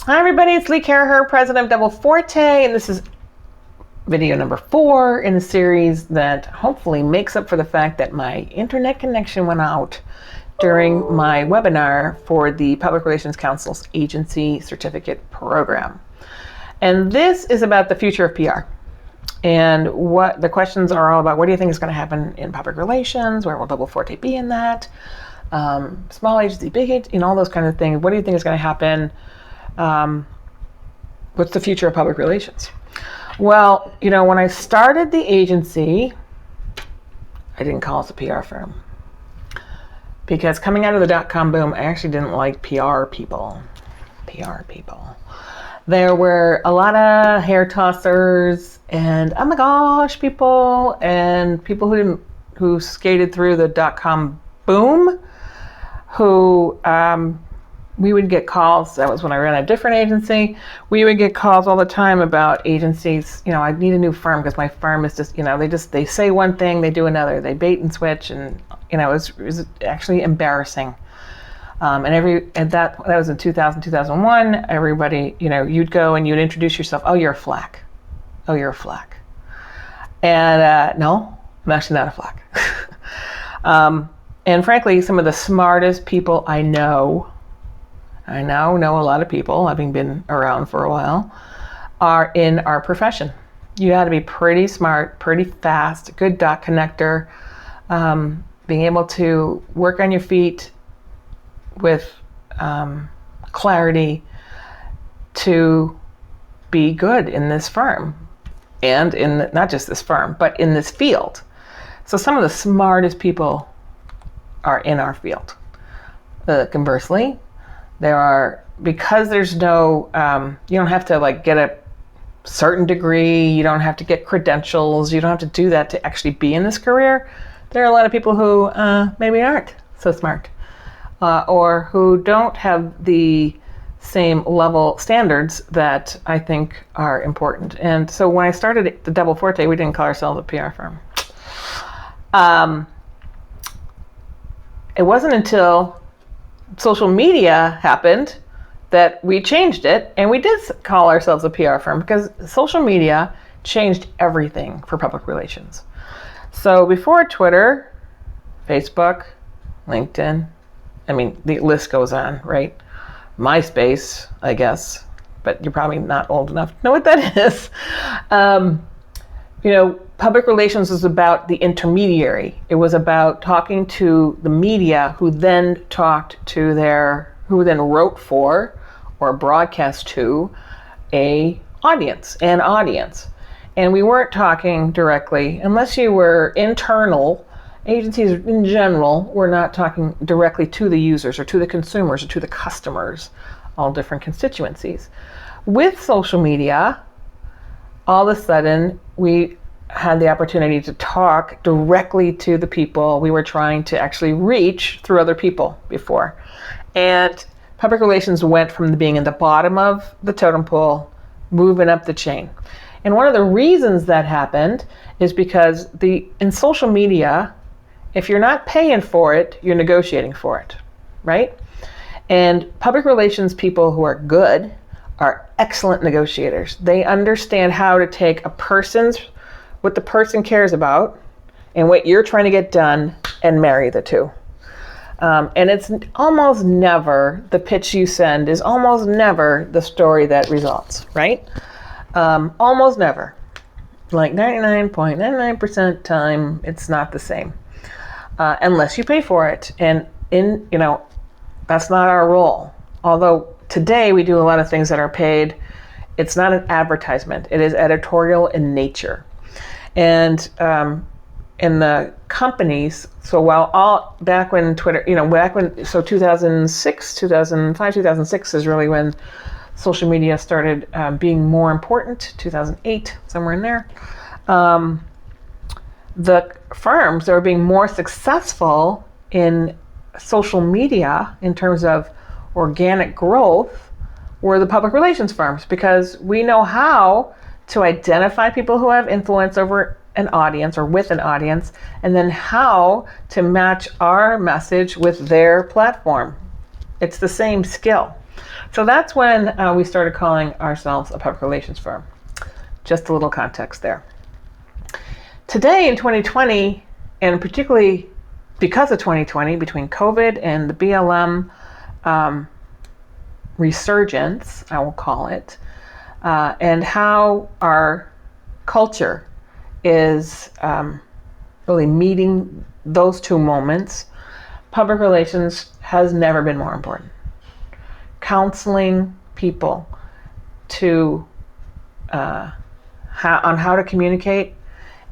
Hi everybody, it's Lee Caraher, president of Double Forte, and this is video number 4 in the series that hopefully makes up for the fact that my internet connection went out during my webinar for the Public Relations Council's Agency Certificate Program. And this is about the future of PR. And what the questions are all about: what do you think is going to happen in public relations? Where will Double Forte be in that? Small agency, big agency, all those kind of things. What do you think is going to happen? What's the future of public relations? Well, when I started the agency, I didn't call us a PR firm. Because coming out of the dot-com boom, I actually didn't like PR people. There were a lot of hair tossers and oh my gosh people, and people who skated through the dot-com boom, who we would get calls. That was when I ran a different agency. We would get calls all the time about agencies. I need a new firm because my firm is just, they say one thing, they do another. They bait and switch, and it was actually embarrassing. And that was in 2000, 2001. Everybody, you'd go and you'd introduce yourself. Oh, you're a FLAC. Oh, you're a FLAC. And no, I'm actually not a FLAC. And frankly, some of the smartest people I know a lot of people, having been around for a while, are in our profession. You got to be pretty smart, pretty fast, good dot connector, being able to work on your feet with clarity to be good in this firm, and in not just this firm, but in this field. So some of the smartest people are in our field. Conversely, because there's no, you don't have to get a certain degree, you don't have to get credentials, you don't have to do that to actually be in this career. There are a lot of people who maybe aren't so smart, or who don't have the same level standards that I think are important. And so when I started the Double Forte, we didn't call ourselves a PR firm. It wasn't until social media happened that we changed it, and we did call ourselves a PR firm, because social media changed everything for public relations. So before Twitter, Facebook, LinkedIn, the list goes on, right? MySpace, I guess, but you're probably not old enough to know what that is. Public relations was about the intermediary. It was about talking to the media, who then who then wrote for or broadcast to an audience. And we weren't talking directly, unless you were internal. Agencies in general were not talking directly to the users or to the consumers or to the customers, all different constituencies. With social media, all of a sudden, we had the opportunity to talk directly to the people we were trying to actually reach through other people before. And public relations went from being in the bottom of the totem pole, moving up the chain. And one of the reasons that happened is because in social media, if you're not paying for it, you're negotiating for it, right? And public relations people who are good are excellent negotiators. They understand how to take what the person cares about and what you're trying to get done, and marry the two. And it's almost never, the pitch you send is almost never the story that results, right? Almost never. Like 99.99% time, it's not the same. Unless you pay for it. And that's not our role. Although today we do a lot of things that are paid, it's not an advertisement. It is editorial in nature. And in the companies, so back when Twitter, 2006, 2005, 2006 is really when social media started being more important, 2008, somewhere in there. The firms that were being more successful in social media in terms of organic growth were the public relations firms, because we know how to identify people who have influence over an audience or with an audience, and then how to match our message with their platform. It's the same skill. So that's when we started calling ourselves a public relations firm. Just a little context there. Today in 2020, and particularly because of 2020, between COVID and the BLM resurgence, I will call it, and how our culture is really meeting those two moments, public relations has never been more important. Counseling people to on how to communicate,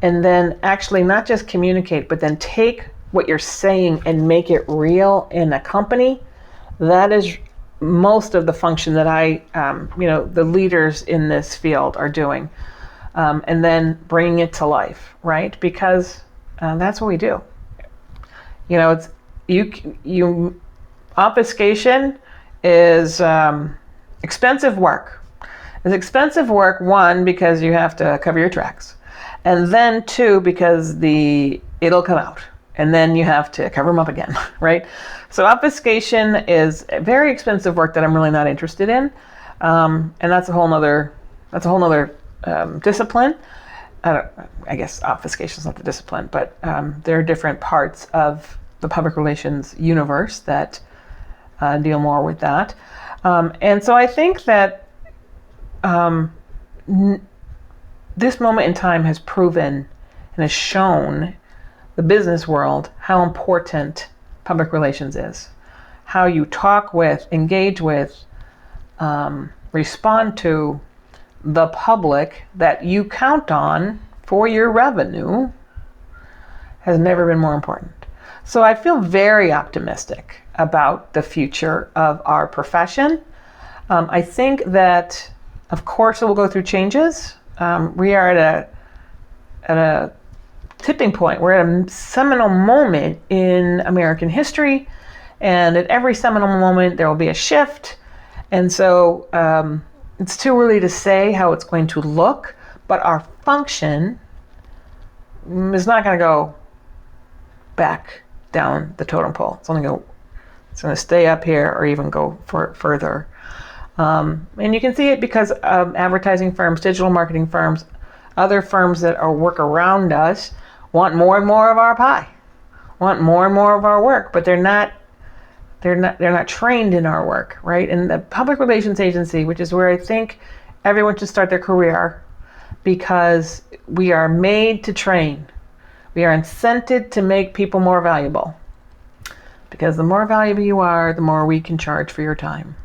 and then actually not just communicate, but then take what you're saying and make it real in a company. That is most of the function that the leaders in this field are doing, and then bringing it to life, right? Because that's what we do. It's you obfuscation is expensive work. It's expensive work, one, because you have to cover your tracks, and then two, because it'll come out, and then you have to cover them up again, right? So obfuscation is very expensive work that I'm really not interested in, and that's a whole nother discipline. I guess obfuscation is not the discipline, but there are different parts of the public relations universe that deal more with that. And so I think that this moment in time has proven and has shown the business world how important public relations is. How you talk with, engage with, respond to the public that you count on for your revenue has never been more important. So I feel very optimistic about the future of our profession. I think that, of course, it will go through changes. We are at a tipping point. We're at a seminal moment in American history, and at every seminal moment there will be a shift. And so it's too early to say how it's going to look, but our function is not going to go back down the totem pole. It's going to stay up here or even go further. And you can see it because advertising firms, digital marketing firms, other firms that work around us want more and more of our pie, want more and more of our work, but they're not trained in our work, right? And the public relations agency, which is where I think everyone should start their career, because we are made to train. We are incented to make people more valuable, because the more valuable you are, the more we can charge for your time.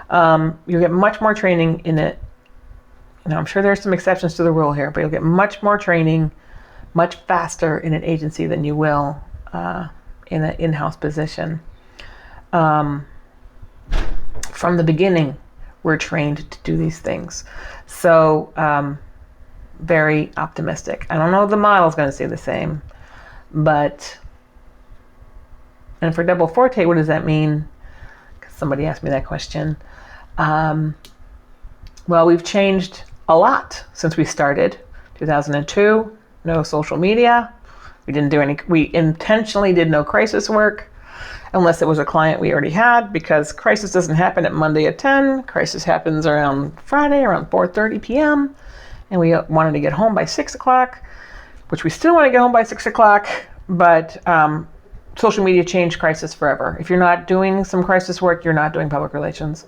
You'll get much more training in it. I'm sure there's some exceptions to the rule here, but you'll get much more training, much faster in an agency than you will in an in-house position. From the beginning, we're trained to do these things. So very optimistic. I don't know if the model's going to stay the same, but, and for Double Forte, what does that mean? Because somebody asked me that question. Well, we've changed a lot since we started. 2002, no social media. We intentionally did no crisis work, unless it was a client we already had, because crisis doesn't happen at Monday at 10. Crisis happens around Friday, around 4:30 p.m. And we wanted to get home by 6 o'clock, which we still want to get home by 6 o'clock, but social media changed crisis forever. If you're not doing some crisis work, you're not doing public relations,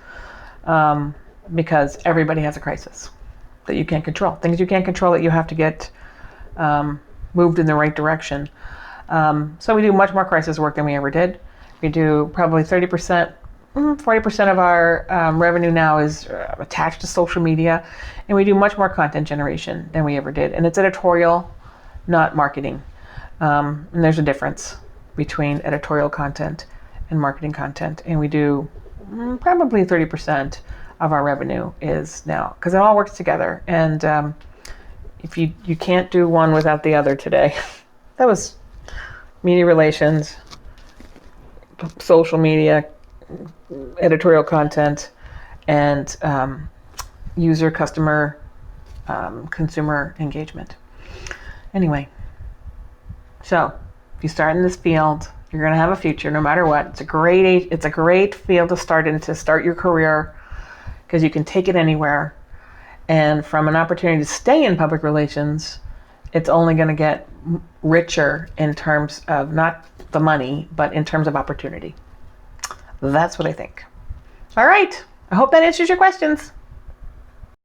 because everybody has a crisis that you can't control. Things you can't control that you have to get moved in the right direction. So we do much more crisis work than we ever did. We do probably 30%, 40% of our revenue now is attached to social media, and we do much more content generation than we ever did. And it's editorial, not marketing. And there's a difference between editorial content and marketing content. And we do probably 30% of our revenue is now, because it all works together. And if you can't do one without the other today. That was media relations, social media, editorial content, and user, customer, consumer engagement. Anyway, so if you start in this field, You're going to have a future no matter what. It's a great field to start your career, because you can take it anywhere. And from an opportunity to stay in public relations, it's only going to get richer in terms of not the money, but in terms of opportunity. That's what I think. All right. I hope that answers your questions.